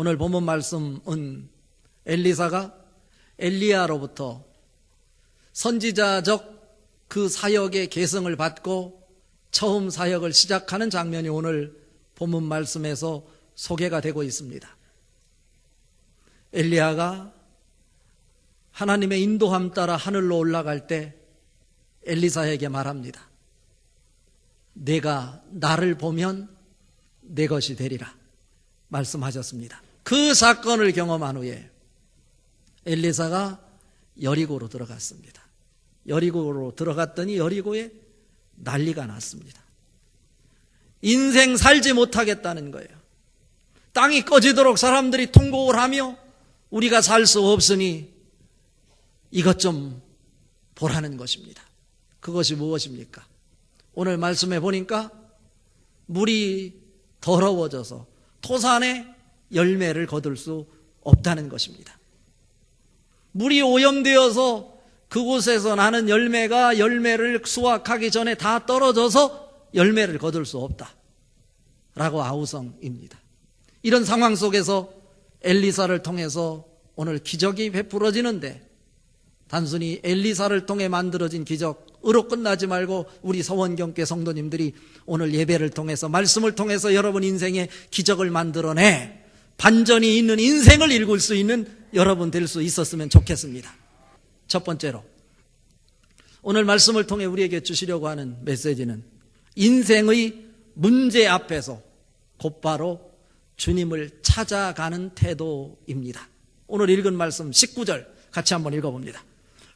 오늘 본문 말씀은 엘리사가 엘리야로부터 선지자적 그 사역의 계승을 받고 처음 사역을 시작하는 장면이 오늘 본문 말씀에서 소개가 되고 있습니다. 엘리야가 하나님의 인도함 따라 하늘로 올라갈 때 엘리사에게 말합니다. 내가 나를 보면 내 것이 되리라 말씀하셨습니다. 그 사건을 경험한 후에 엘리사가 여리고로 들어갔습니다. 여리고로 들어갔더니 여리고에 난리가 났습니다. 인생 살지 못하겠다는 거예요. 땅이 꺼지도록 사람들이 통곡을 하며 우리가 살 수 없으니 이것 좀 보라는 것입니다. 그것이 무엇입니까? 오늘 말씀에 보니까 물이 더러워져서 토산에 열매를 거둘 수 없다는 것입니다. 물이 오염되어서 그곳에서 나는 열매가 열매를 수확하기 전에 다 떨어져서 열매를 거둘 수 없다 라고 아우성입니다. 이런 상황 속에서 엘리사를 통해서 오늘 기적이 베풀어지는데 단순히 엘리사를 통해 만들어진 기적으로 끝나지 말고 우리 서원경계 성도님들이 오늘 예배를 통해서 말씀을 통해서 여러분 인생에 기적을 만들어내 반전이 있는 인생을 읽을 수 있는 여러분 될 수 있었으면 좋겠습니다. 첫 번째로 오늘 말씀을 통해 우리에게 주시려고 하는 메시지는 인생의 문제 앞에서 곧바로 주님을 찾아가는 태도입니다. 오늘 읽은 말씀 19절 같이 한번 읽어봅니다.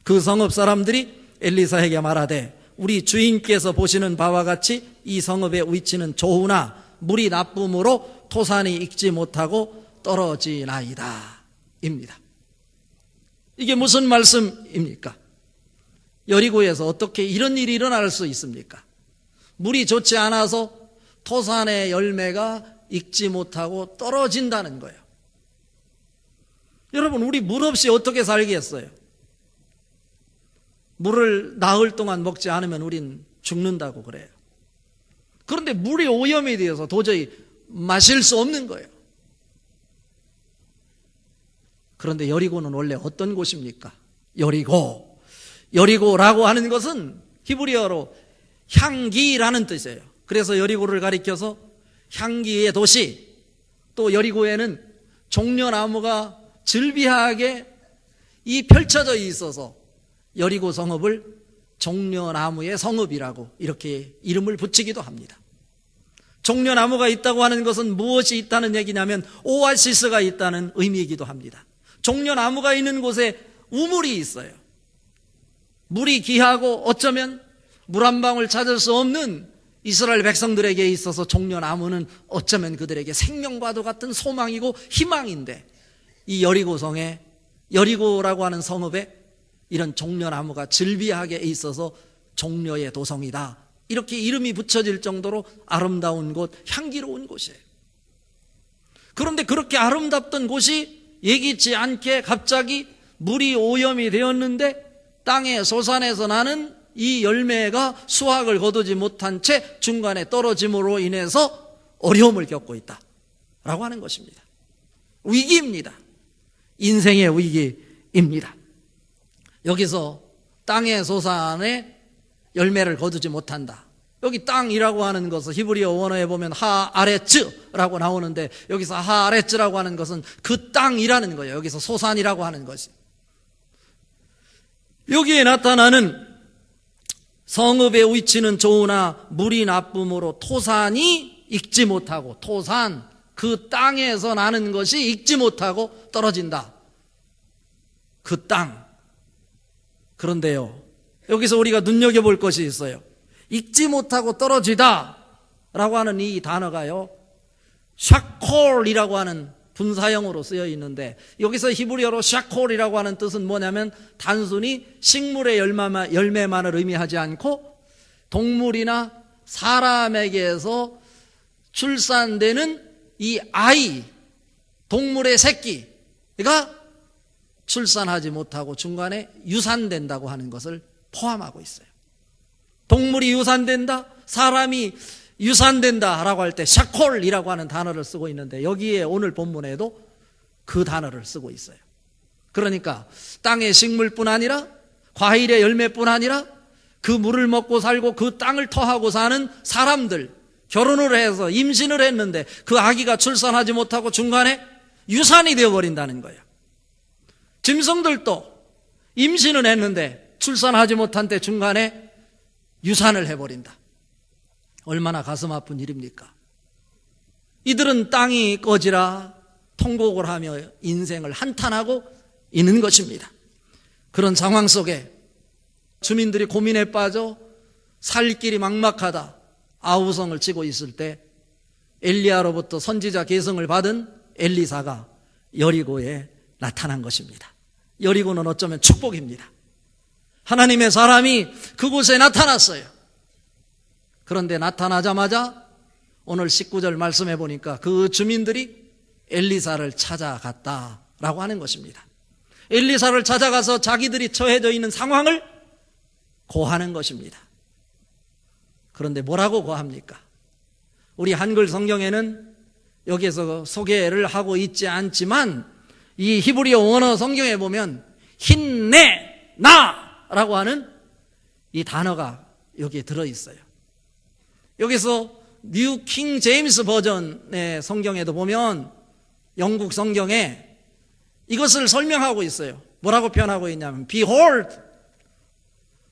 그 성읍 사람들이 엘리사에게 말하되 우리 주인께서 보시는 바와 같이 이 성읍의 위치는 좋으나 물이 나쁨으로 토산이 익지 못하고 떨어지나이다 입니다. 이게 무슨 말씀입니까? 여리고에서 어떻게 이런 일이 일어날 수 있습니까? 물이 좋지 않아서 토산의 열매가 익지 못하고 떨어진다는 거예요. 여러분, 우리 물 없이 어떻게 살겠어요? 물을 나흘 동안 먹지 않으면 우린 죽는다고 그래요. 그런데 물이 오염이 되어서 도저히 마실 수 없는 거예요. 그런데 여리고는 원래 어떤 곳입니까? 여리고라고 하는 것은 히브리어로 향기라는 뜻이에요. 그래서 여리고를 가리켜서 향기의 도시, 또 여리고에는 종려나무가 즐비하게 이 펼쳐져 있어서 여리고 성읍을 종려나무의 성읍이라고 이렇게 이름을 붙이기도 합니다. 종려나무가 있다고 하는 것은 무엇이 있다는 얘기냐면 오아시스가 있다는 의미이기도 합니다. 종려나무가 있는 곳에 우물이 있어요. 물이 귀하고 어쩌면 물 한 방울 찾을 수 없는 이스라엘 백성들에게 있어서 종려나무는 어쩌면 그들에게 생명과도 같은 소망이고 희망인데 이 여리고성에 여리고라고 하는 성읍에 이런 종려나무가 즐비하게 있어서 종려의 도성이다 이렇게 이름이 붙여질 정도로 아름다운 곳, 향기로운 곳이에요. 그런데 그렇게 아름답던 곳이 예기치 않게 갑자기 물이 오염이 되었는데 땅의 소산에서 나는 이 열매가 수확을 거두지 못한 채 중간에 떨어짐으로 인해서 어려움을 겪고 있다라고 하는 것입니다. 위기입니다. 인생의 위기입니다. 여기서 땅의 소산에 열매를 거두지 못한다. 여기 땅이라고 하는 것은 히브리어 원어에 보면 하아레츠라고 나오는데 여기서 하아레츠라고 하는 것은 그 땅이라는 거예요. 여기서 소산이라고 하는 것이. 여기에 나타나는 성읍의 위치는 좋으나 물이 나쁨으로 토산이 익지 못하고 토산, 그 땅에서 나는 것이 익지 못하고 떨어진다. 그 땅. 그런데요, 여기서 우리가 눈여겨볼 것이 있어요. 익지 못하고 떨어지다 라고 하는 이 단어가요, 샤콜이라고 하는 분사형으로 쓰여 있는데 여기서 히브리어로 샤콜이라고 하는 뜻은 뭐냐면 단순히 식물의 열매만을 의미하지 않고 동물이나 사람에게서 출산되는 이 아이, 동물의 새끼가 출산하지 못하고 중간에 유산된다고 하는 것을 포함하고 있어요. 동물이 유산된다, 사람이 유산된다라고 할 때 샤콜이라고 하는 단어를 쓰고 있는데 여기에 오늘 본문에도 그 단어를 쓰고 있어요. 그러니까 땅의 식물뿐 아니라 과일의 열매뿐 아니라 그 물을 먹고 살고 그 땅을 터하고 사는 사람들, 결혼을 해서 임신을 했는데 그 아기가 출산하지 못하고 중간에 유산이 되어버린다는 거예요. 짐승들도 임신을 했는데 출산하지 못한 때 중간에 유산을 해버린다. 얼마나 가슴 아픈 일입니까? 이들은 땅이 꺼지라 통곡을 하며 인생을 한탄하고 있는 것입니다. 그런 상황 속에 주민들이 고민에 빠져 살 길이 막막하다 아우성을 치고 있을 때 엘리야로부터 선지자 계승을 받은 엘리사가 여리고에 나타난 것입니다. 여리고는 어쩌면 축복입니다. 하나님의 사람이 그곳에 나타났어요. 그런데 나타나자마자 오늘 19절 말씀해 보니까 그 주민들이 엘리사를 찾아갔다라고 하는 것입니다. 엘리사를 찾아가서 자기들이 처해져 있는 상황을 고하는 것입니다. 그런데 뭐라고 고합니까? 우리 한글 성경에는 여기에서 소개를 하고 있지 않지만 이 히브리어 원어 성경에 보면 힘내 나라고 하는 이 단어가 여기에 들어있어요. 여기서 뉴 킹 제임스 버전의 성경에도 보면 영국 성경에 이것을 설명하고 있어요. 뭐라고 표현하고 있냐면 Behold,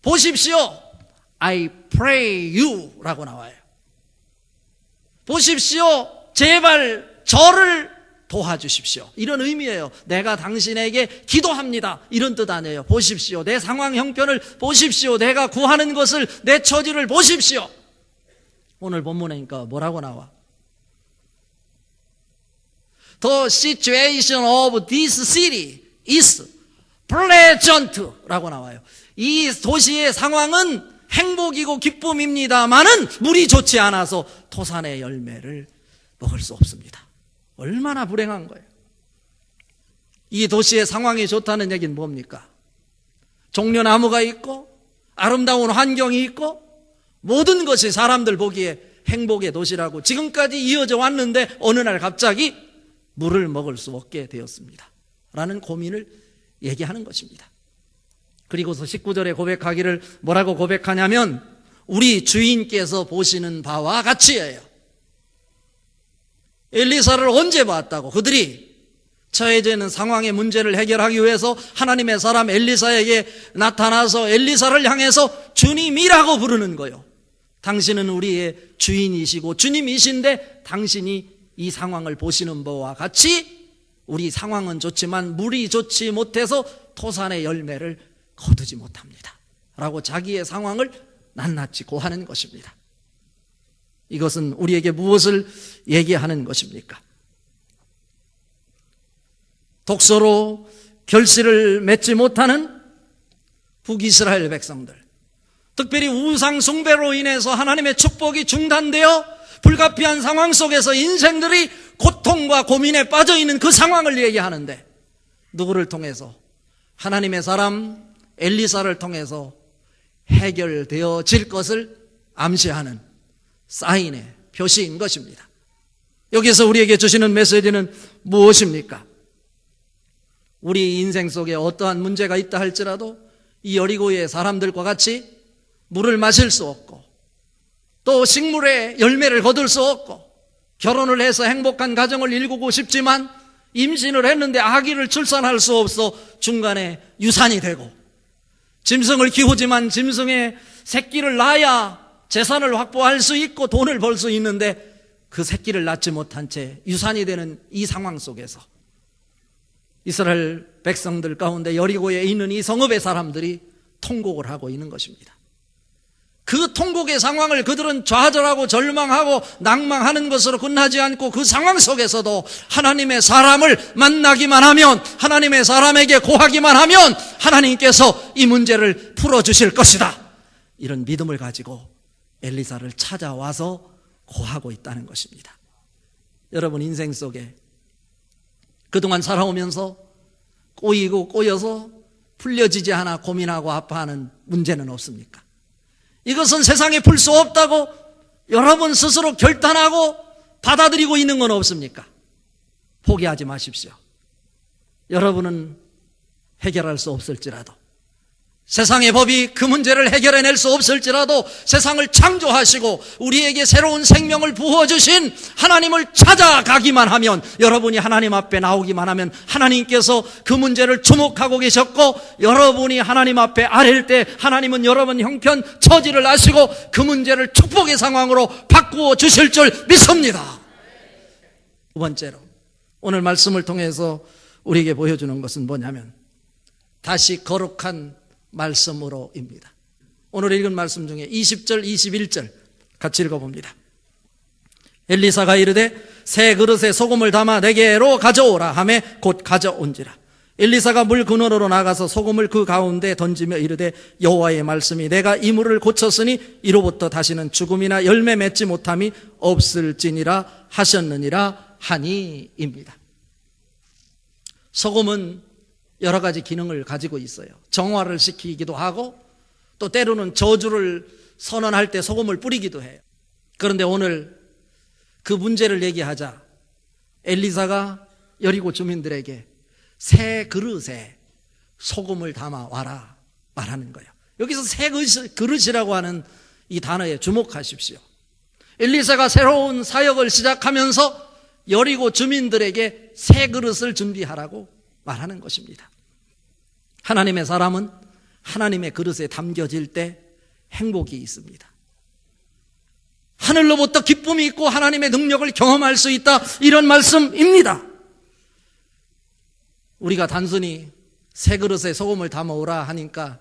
보십시오, I pray you 라고 나와요. 보십시오, 제발 저를 도와주십시오. 이런 의미예요. 내가 당신에게 기도합니다. 이런 뜻 아니에요. 보십시오. 내 상황 형편을 보십시오. 내가 구하는 것을, 내 처지를 보십시오. 오늘 본문에니까 뭐라고 나와? The situation of this city is pleasant 라고 나와요. 이 도시의 상황은 행복이고 기쁨입니다만은 물이 좋지 않아서 토산의 열매를 먹을 수 없습니다. 얼마나 불행한 거예요. 이 도시의 상황이 좋다는 얘기는 뭡니까? 종려나무가 있고 아름다운 환경이 있고 모든 것이 사람들 보기에 행복의 도시라고 지금까지 이어져 왔는데 어느 날 갑자기 물을 먹을 수 없게 되었습니다 라는 고민을 얘기하는 것입니다. 그리고서 19절에 고백하기를 뭐라고 고백하냐면 우리 주인께서 보시는 바와 같이예요. 엘리사를 언제 봤다고? 그들이 처해져 있는 상황의 문제를 해결하기 위해서 하나님의 사람 엘리사에게 나타나서 엘리사를 향해서 주님이라고 부르는 거예요. 당신은 우리의 주인이시고 주님이신데 당신이 이 상황을 보시는 바와 같이 우리 상황은 좋지만 물이 좋지 못해서 토산의 열매를 거두지 못합니다 라고 자기의 상황을 낱낱이 고하는 것입니다. 이것은 우리에게 무엇을 얘기하는 것입니까? 독서로 결실을 맺지 못하는 북이스라엘 백성들, 특별히 우상 숭배로 인해서 하나님의 축복이 중단되어 불가피한 상황 속에서 인생들이 고통과 고민에 빠져 있는 그 상황을 얘기하는데 누구를 통해서? 하나님의 사람 엘리사를 통해서 해결되어질 것을 암시하는 사인의 표시인 것입니다. 여기서 우리에게 주시는 메시지는 무엇입니까? 우리 인생 속에 어떠한 문제가 있다 할지라도 이 여리고의 사람들과 같이 물을 마실 수 없고 또 식물의 열매를 거둘 수 없고 결혼을 해서 행복한 가정을 이루고 싶지만 임신을 했는데 아기를 출산할 수 없어 중간에 유산이 되고 짐승을 키우지만 짐승의 새끼를 낳아야 재산을 확보할 수 있고 돈을 벌 수 있는데 그 새끼를 낳지 못한 채 유산이 되는 이 상황 속에서 이스라엘 백성들 가운데 여리고에 있는 이 성읍의 사람들이 통곡을 하고 있는 것입니다. 그 통곡의 상황을 그들은 좌절하고 절망하고 낭망하는 것으로 끝나지 않고 그 상황 속에서도 하나님의 사람을 만나기만 하면, 하나님의 사람에게 고하기만 하면 하나님께서 이 문제를 풀어주실 것이다, 이런 믿음을 가지고 엘리사를 찾아와서 고하고 있다는 것입니다. 여러분 인생 속에 그동안 살아오면서 꼬이고 꼬여서 풀려지지 않아 고민하고 아파하는 문제는 없습니까? 이것은 세상에 풀 수 없다고 여러분 스스로 결단하고 받아들이고 있는 건 없습니까? 포기하지 마십시오. 여러분은 해결할 수 없을지라도, 세상의 법이 그 문제를 해결해낼 수 없을지라도 세상을 창조하시고 우리에게 새로운 생명을 부어주신 하나님을 찾아가기만 하면, 여러분이 하나님 앞에 나오기만 하면 하나님께서 그 문제를 주목하고 계셨고, 여러분이 하나님 앞에 아랠 때 하나님은 여러분 형편 처지를 아시고 그 문제를 축복의 상황으로 바꾸어 주실 줄 믿습니다. 두 번째로, 오늘 말씀을 통해서 우리에게 보여주는 것은 뭐냐면 다시 거룩한 말씀으로입니다. 오늘 읽은 말씀 중에 20절, 21절 같이 읽어봅니다. 엘리사가 이르되 새 그릇에 소금을 담아 내게로 가져오라 하매 곧 가져온지라. 엘리사가 물 근원으로 나가서 소금을 그 가운데 던지며 이르되 여호와의 말씀이 내가 이 물을 고쳤으니 이로부터 다시는 죽음이나 열매 맺지 못함이 없을지니라 하셨느니라 하니입니다. 소금은 여러 가지 기능을 가지고 있어요. 정화를 시키기도 하고 또 때로는 저주를 선언할 때 소금을 뿌리기도 해요. 그런데 오늘 그 문제를 얘기하자 엘리사가 여리고 주민들에게 새 그릇에 소금을 담아 와라 말하는 거예요. 여기서 새 그릇이라고 하는 이 단어에 주목하십시오. 엘리사가 새로운 사역을 시작하면서 여리고 주민들에게 새 그릇을 준비하라고 말하는 것입니다. 하나님의 사람은 하나님의 그릇에 담겨질 때 행복이 있습니다. 하늘로부터 기쁨이 있고 하나님의 능력을 경험할 수 있다, 이런 말씀입니다. 우리가 단순히 새 그릇에 소금을 담아오라 하니까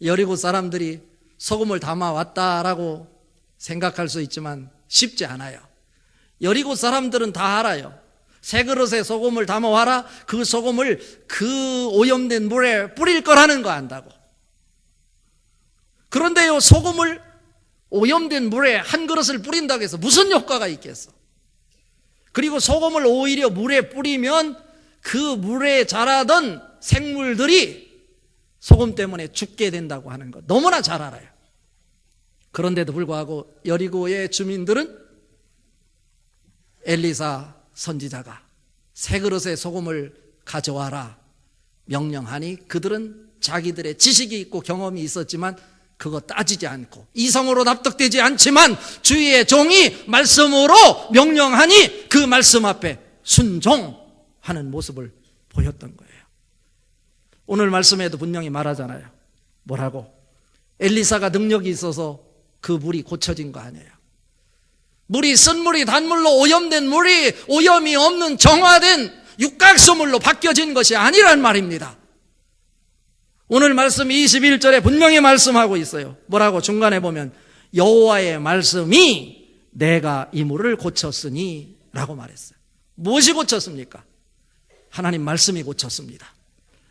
여리고 사람들이 소금을 담아왔다라고 생각할 수 있지만 쉽지 않아요. 여리고 사람들은 다 알아요. 새 그릇에 소금을 담아와라, 그 소금을 그 오염된 물에 뿌릴 거라는 거 안다고. 그런데요, 소금을 오염된 물에 한 그릇을 뿌린다고 해서 무슨 효과가 있겠어? 그리고 소금을 오히려 물에 뿌리면 그 물에 자라던 생물들이 소금 때문에 죽게 된다고 하는 것 너무나 잘 알아요. 그런데도 불구하고 여리고의 주민들은 엘리사 선지자가 새 그릇에 소금을 가져와라 명령하니 그들은 자기들의 지식이 있고 경험이 있었지만 그거 따지지 않고, 이성으로 납득되지 않지만 주의 종이 말씀으로 명령하니 그 말씀 앞에 순종하는 모습을 보였던 거예요. 오늘 말씀에도 분명히 말하잖아요. 뭐라고? 엘리사가 능력이 있어서 그 물이 고쳐진 거 아니에요. 물이 쓴물이 단물로 오염된 물이 오염이 없는 정화된 육각수물로 바뀌어진 것이 아니란 말입니다. 오늘 말씀 21절에 분명히 말씀하고 있어요. 뭐라고? 중간에 보면 여호와의 말씀이 내가 이 물을 고쳤으니 라고 말했어요. 무엇이 고쳤습니까? 하나님 말씀이 고쳤습니다.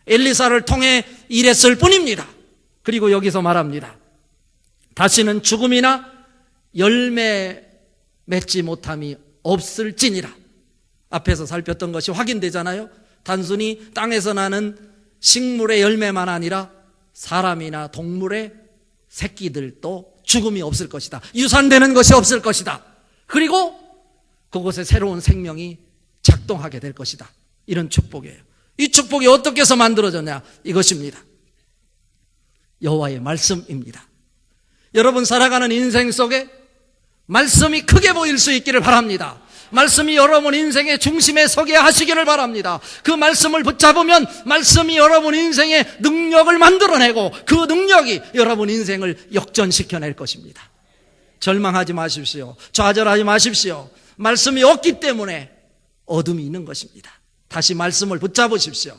엘리사를 통해 일했을 뿐입니다. 그리고 여기서 말합니다. 다시는 죽음이나 열매 맺지 못함이 없을지니라. 앞에서 살폈던 것이 확인되잖아요. 단순히 땅에서 나는 식물의 열매만 아니라 사람이나 동물의 새끼들도 죽음이 없을 것이다. 유산되는 것이 없을 것이다. 그리고 그곳에 새로운 생명이 작동하게 될 것이다. 이런 축복이에요. 이 축복이 어떻게 해서 만들어졌냐? 이것입니다. 여호와의 말씀입니다. 여러분 살아가는 인생 속에 말씀이 크게 보일 수 있기를 바랍니다. 말씀이 여러분 인생의 중심에 서게 하시기를 바랍니다. 그 말씀을 붙잡으면 말씀이 여러분 인생의 능력을 만들어내고 그 능력이 여러분 인생을 역전시켜낼 것입니다. 절망하지 마십시오. 좌절하지 마십시오. 말씀이 없기 때문에 어둠이 있는 것입니다. 다시 말씀을 붙잡으십시오.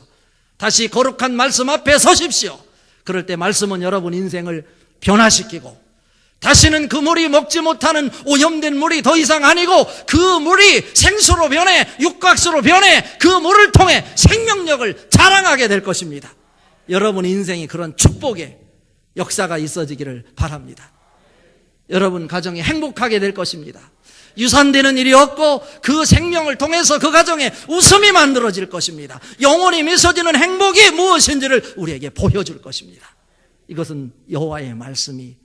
다시 거룩한 말씀 앞에 서십시오. 그럴 때 말씀은 여러분 인생을 변화시키고 다시는 그 물이 먹지 못하는 오염된 물이 더 이상 아니고 그 물이 생수로 변해 육각수로 변해 그 물을 통해 생명력을 자랑하게 될 것입니다. 여러분 인생이 그런 축복의 역사가 있어지기를 바랍니다. 여러분 가정이 행복하게 될 것입니다. 유산되는 일이 없고 그 생명을 통해서 그 가정에 웃음이 만들어질 것입니다. 영원히 미소지는 행복이 무엇인지를 우리에게 보여줄 것입니다. 이것은 여호와의 말씀이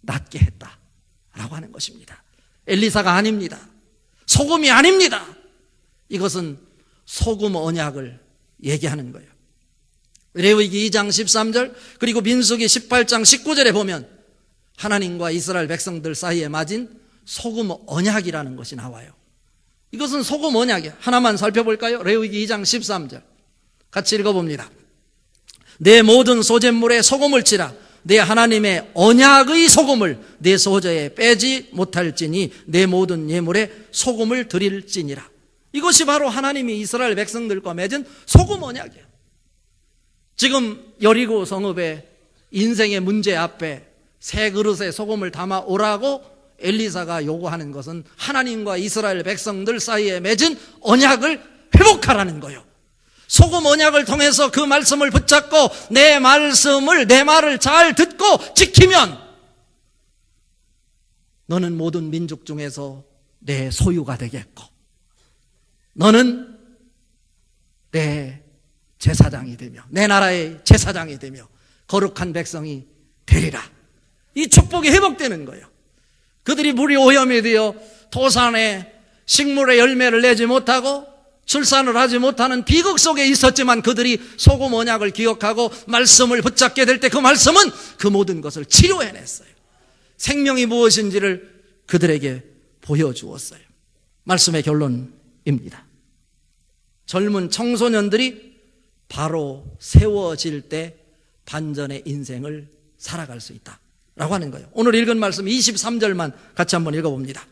낫게 했다라고 하는 것입니다. 엘리사가 아닙니다. 소금이 아닙니다. 이것은 소금 언약을 얘기하는 거예요. 레위기 2장 13절 그리고 민수기 18장 19절에 보면 하나님과 이스라엘 백성들 사이에 맺은 소금 언약이라는 것이 나와요. 이것은 소금 언약이에요. 하나만 살펴볼까요? 레위기 2장 13절 같이 읽어봅니다. 내 모든 소재물에 소금을 치라. 내 하나님의 언약의 소금을 내 소저에 빼지 못할지니 내 모든 예물에 소금을 드릴지니라. 이것이 바로 하나님이 이스라엘 백성들과 맺은 소금 언약이에요. 지금 여리고 성읍의 인생의 문제 앞에 새 그릇에 소금을 담아 오라고 엘리사가 요구하는 것은 하나님과 이스라엘 백성들 사이에 맺은 언약을 회복하라는 거예요. 소금 언약을 통해서 그 말씀을 붙잡고 내 말을 잘 듣고 지키면 너는 모든 민족 중에서 내 소유가 되겠고 너는 내 제사장이 되며 내 나라의 제사장이 되며 거룩한 백성이 되리라. 이 축복이 회복되는 거예요. 그들이 물이 오염이 되어 도산에 식물의 열매를 내지 못하고 출산을 하지 못하는 비극 속에 있었지만 그들이 소금 언약을 기억하고 말씀을 붙잡게 될 때 그 말씀은 그 모든 것을 치료해냈어요. 생명이 무엇인지를 그들에게 보여주었어요. 말씀의 결론입니다. 젊은 청소년들이 바로 세워질 때 반전의 인생을 살아갈 수 있다라고 하는 거예요. 오늘 읽은 말씀 23절만 같이 한번 읽어봅니다.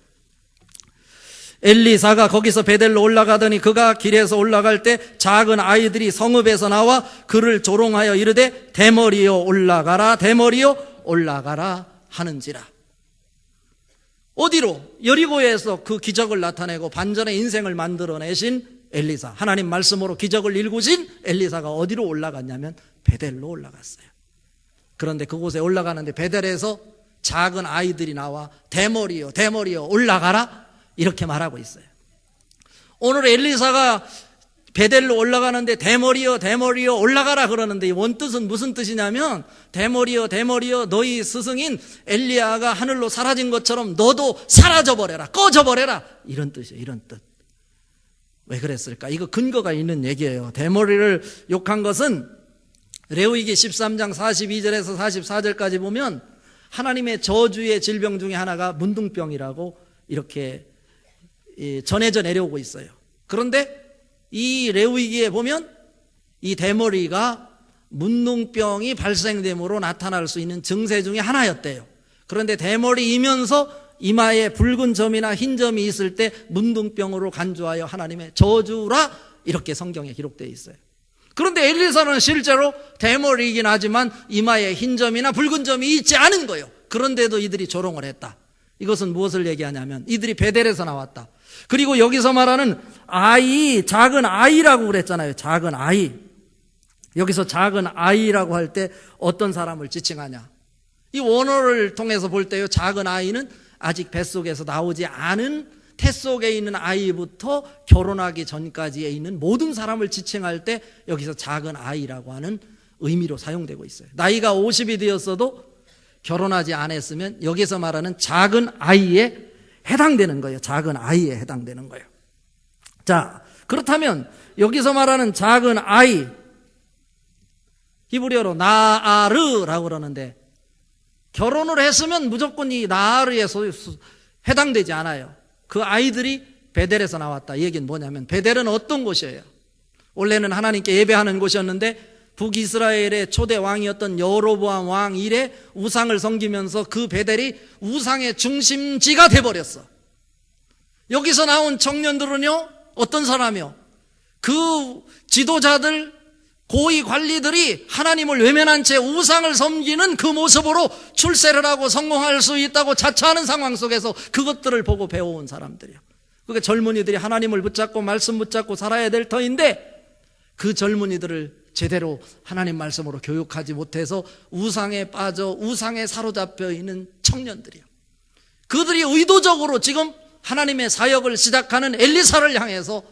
엘리사가 거기서 베델로 올라가더니 그가 길에서 올라갈 때 작은 아이들이 성읍에서 나와 그를 조롱하여 이르되 대머리여 올라가라 대머리여 올라가라 하는지라. 어디로? 여리고에서 그 기적을 나타내고 반전의 인생을 만들어내신 엘리사, 하나님 말씀으로 기적을 일구신 엘리사가 어디로 올라갔냐면 베델로 올라갔어요. 그런데 그곳에 올라가는데 베델에서 작은 아이들이 나와 대머리여 대머리여 올라가라 이렇게 말하고 있어요. 오늘 엘리사가 베델로 올라가는데 대머리여 대머리여 올라가라 그러는데 이 원뜻은 무슨 뜻이냐면 대머리여 대머리여 너희 스승인 엘리야가 하늘로 사라진 것처럼 너도 사라져버려라 꺼져버려라 이런 뜻이에요. 이런 뜻. 왜 그랬을까? 이거 근거가 있는 얘기예요. 대머리를 욕한 것은 레위기 13장 42절에서 44절까지 보면 하나님의 저주의 질병 중에 하나가 문둥병이라고 이렇게 전해져 내려오고 있어요. 그런데 이 레위기에 보면 이 대머리가 문둥병이 발생됨으로 나타날 수 있는 증세 중에 하나였대요. 그런데 대머리이면서 이마에 붉은 점이나 흰 점이 있을 때 문둥병으로 간주하여 하나님의 저주라 이렇게 성경에 기록되어 있어요. 그런데 엘리사는 실제로 대머리이긴 하지만 이마에 흰 점이나 붉은 점이 있지 않은 거예요. 그런데도 이들이 조롱을 했다. 이것은 무엇을 얘기하냐면 이들이 베델에서 나왔다. 그리고 여기서 말하는 아이, 작은 아이라고 그랬잖아요. 작은 아이. 여기서 작은 아이라고 할 때 어떤 사람을 지칭하냐? 이 원어를 통해서 볼 때요, 작은 아이는 아직 뱃속에서 나오지 않은 태 속에 있는 아이부터 결혼하기 전까지에 있는 모든 사람을 지칭할 때 여기서 작은 아이라고 하는 의미로 사용되고 있어요. 나이가 50이 되었어도 결혼하지 않았으면 여기서 말하는 작은 아이에 해당되는 거예요. 작은 아이에 해당되는 거예요. 자, 그렇다면 여기서 말하는 작은 아이, 히브리어로 나아르라고 그러는데 결혼을 했으면 무조건 이 나아르에 해당되지 않아요. 그 아이들이 베델에서 나왔다. 이 얘기는 뭐냐면 베델은 어떤 곳이에요? 원래는 하나님께 예배하는 곳이었는데 북이스라엘의 초대 왕이었던 여로보암 왕 이래 우상을 섬기면서 그 베델이 우상의 중심지가 돼버렸어. 여기서 나온 청년들은요, 어떤 사람이요? 그 지도자들, 고위 관리들이 하나님을 외면한 채 우상을 섬기는 그 모습으로 출세를 하고 성공할 수 있다고 자처하는 상황 속에서 그것들을 보고 배워온 사람들이요. 그게 젊은이들이 하나님을 붙잡고 말씀 붙잡고 살아야 될 터인데 그 젊은이들을 제대로 하나님 말씀으로 교육하지 못해서 우상에 빠져 우상에 사로잡혀 있는 청년들이요. 그들이 의도적으로 지금 하나님의 사역을 시작하는 엘리사를 향해서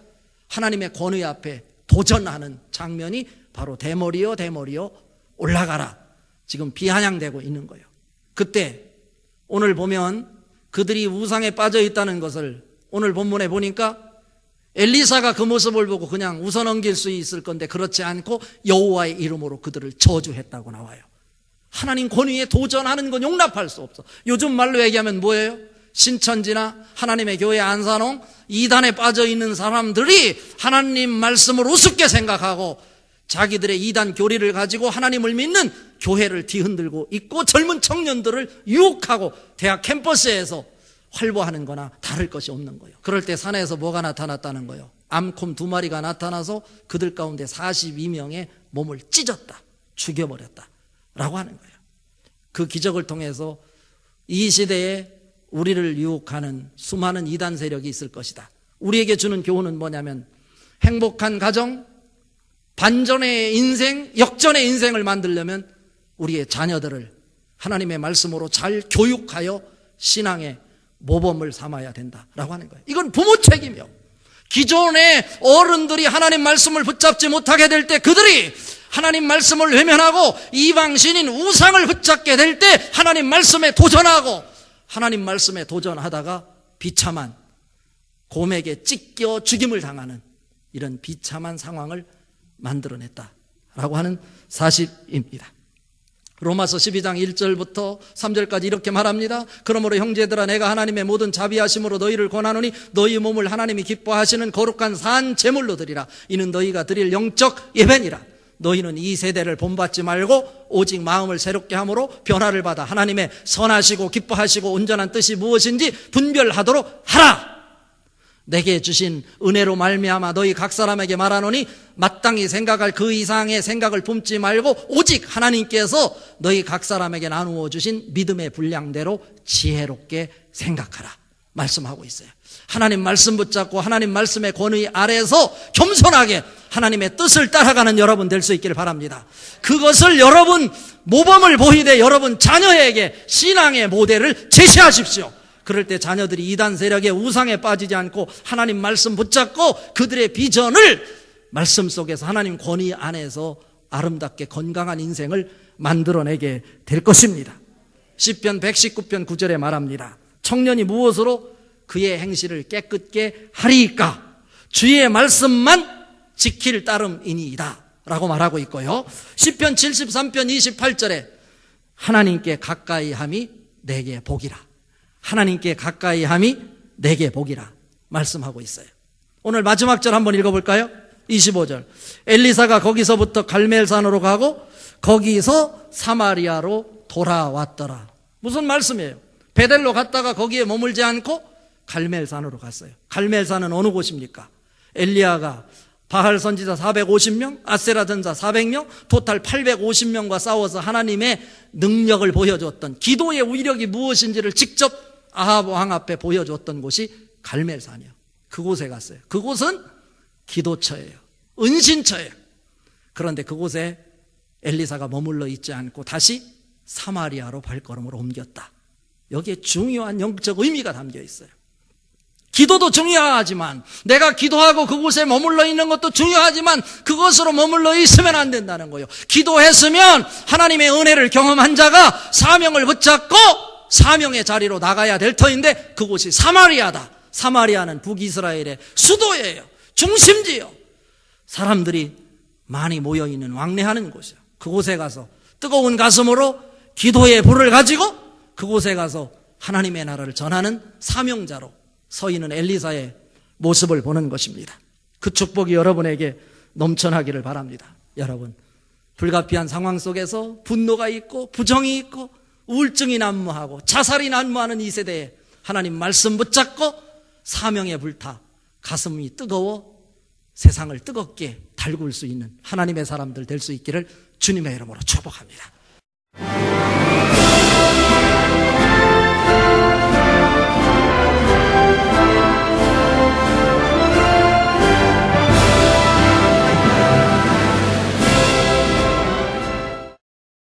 하나님의 권위 앞에 도전하는 장면이 바로 대머리여 대머리여 올라가라 지금 비아냥되고 있는 거예요. 그때 오늘 보면 그들이 우상에 빠져 있다는 것을 오늘 본문에 보니까 엘리사가 그 모습을 보고 그냥 웃어넘길 수 있을 건데 그렇지 않고 여호와의 이름으로 그들을 저주했다고 나와요. 하나님 권위에 도전하는 건 용납할 수 없어. 요즘 말로 얘기하면 뭐예요? 신천지나 하나님의 교회 안산홍 이단에 빠져있는 사람들이 하나님 말씀을 우습게 생각하고 자기들의 이단 교리를 가지고 하나님을 믿는 교회를 뒤흔들고 있고 젊은 청년들을 유혹하고 대학 캠퍼스에서 활보하는 거나 다를 것이 없는 거예요. 그럴 때 산에서 뭐가 나타났다는 거예요? 암콤 2마리가 나타나서 그들 가운데 42명의 몸을 찢었다, 죽여버렸다 라고 하는 거예요. 그 기적을 통해서 이 시대에 우리를 유혹하는 수많은 이단 세력이 있을 것이다. 우리에게 주는 교훈은 뭐냐면 행복한 가정, 반전의 인생, 역전의 인생을 만들려면 우리의 자녀들을 하나님의 말씀으로 잘 교육하여 신앙의 모범을 삼아야 된다라고 하는 거예요. 이건 부모 책임이요. 기존의 어른들이 하나님 말씀을 붙잡지 못하게 될 때 그들이 하나님 말씀을 외면하고 이방신인 우상을 붙잡게 될 때 하나님 말씀에 도전하고 하나님 말씀에 도전하다가 비참한 곰에게 찢겨 죽임을 당하는 이런 비참한 상황을 만들어냈다라고 하는 사실입니다. 로마서 12장 1절부터 3절까지 이렇게 말합니다. 그러므로 형제들아 내가 하나님의 모든 자비하심으로 너희를 권하노니 너희 몸을 하나님이 기뻐하시는 거룩한 산 제물로 드리라. 이는 너희가 드릴 영적 예배니라. 너희는 이 세대를 본받지 말고 오직 마음을 새롭게 함으로 변화를 받아 하나님의 선하시고 기뻐하시고 온전한 뜻이 무엇인지 분별하도록 하라. 내게 주신 은혜로 말미암아 너희 각 사람에게 말하노니 마땅히 생각할 그 이상의 생각을 품지 말고 오직 하나님께서 너희 각 사람에게 나누어 주신 믿음의 분량대로 지혜롭게 생각하라 말씀하고 있어요. 하나님 말씀 붙잡고 하나님 말씀의 권위 아래에서 겸손하게 하나님의 뜻을 따라가는 여러분 될 수 있기를 바랍니다. 그것을 여러분 모범을 보이되 여러분 자녀에게 신앙의 모델을 제시하십시오. 그럴 때 자녀들이 이단 세력의 우상에 빠지지 않고 하나님 말씀 붙잡고 그들의 비전을 말씀 속에서 하나님 권위 안에서 아름답게 건강한 인생을 만들어내게 될 것입니다. 시편 119편 9절에 말합니다. 청년이 무엇으로 그의 행실을 깨끗게 하리이까? 주의 말씀만 지킬 따름이니이다 라고 말하고 있고요. 시편 73편 28절에 하나님께 가까이 함이 내게 복이라. 하나님께 가까이 함이 내게 복이라 말씀하고 있어요. 오늘 마지막 절 한번 읽어볼까요? 25절. 엘리사가 거기서부터 갈멜산으로 가고 거기서 사마리아로 돌아왔더라. 무슨 말씀이에요? 베델로 갔다가 거기에 머물지 않고 갈멜산으로 갔어요. 갈멜산은 어느 곳입니까? 엘리야가 바알 선지자 450명, 아세라 전사 400명, 토탈 850명과 싸워서 하나님의 능력을 보여줬던 기도의 위력이 무엇인지를 직접 아합 왕 앞에 보여줬던 곳이 갈멜산이에요. 그곳에 갔어요. 그곳은 기도처예요. 은신처예요. 그런데 그곳에 엘리사가 머물러 있지 않고 다시 사마리아로 발걸음을 옮겼다. 여기에 중요한 영적 의미가 담겨 있어요. 기도도 중요하지만 내가 기도하고 그곳에 머물러 있는 것도 중요하지만 그것으로 머물러 있으면 안 된다는 거예요. 기도했으면 하나님의 은혜를 경험한 자가 사명을 붙잡고 사명의 자리로 나가야 될 터인데 그곳이 사마리아다. 사마리아는 북이스라엘의 수도예요. 중심지요. 사람들이 많이 모여있는 왕래하는 곳이요. 그곳에 가서 뜨거운 가슴으로 기도의 불을 가지고 그곳에 가서 하나님의 나라를 전하는 사명자로 서 있는 엘리사의 모습을 보는 것입니다. 그 축복이 여러분에게 넘쳐나기를 바랍니다. 여러분, 불가피한 상황 속에서 분노가 있고 부정이 있고 우울증이 난무하고 자살이 난무하는 이 세대에 하나님 말씀 붙잡고 사명에 불타 가슴이 뜨거워 세상을 뜨겁게 달굴 수 있는 하나님의 사람들 될 수 있기를 주님의 이름으로 축복합니다.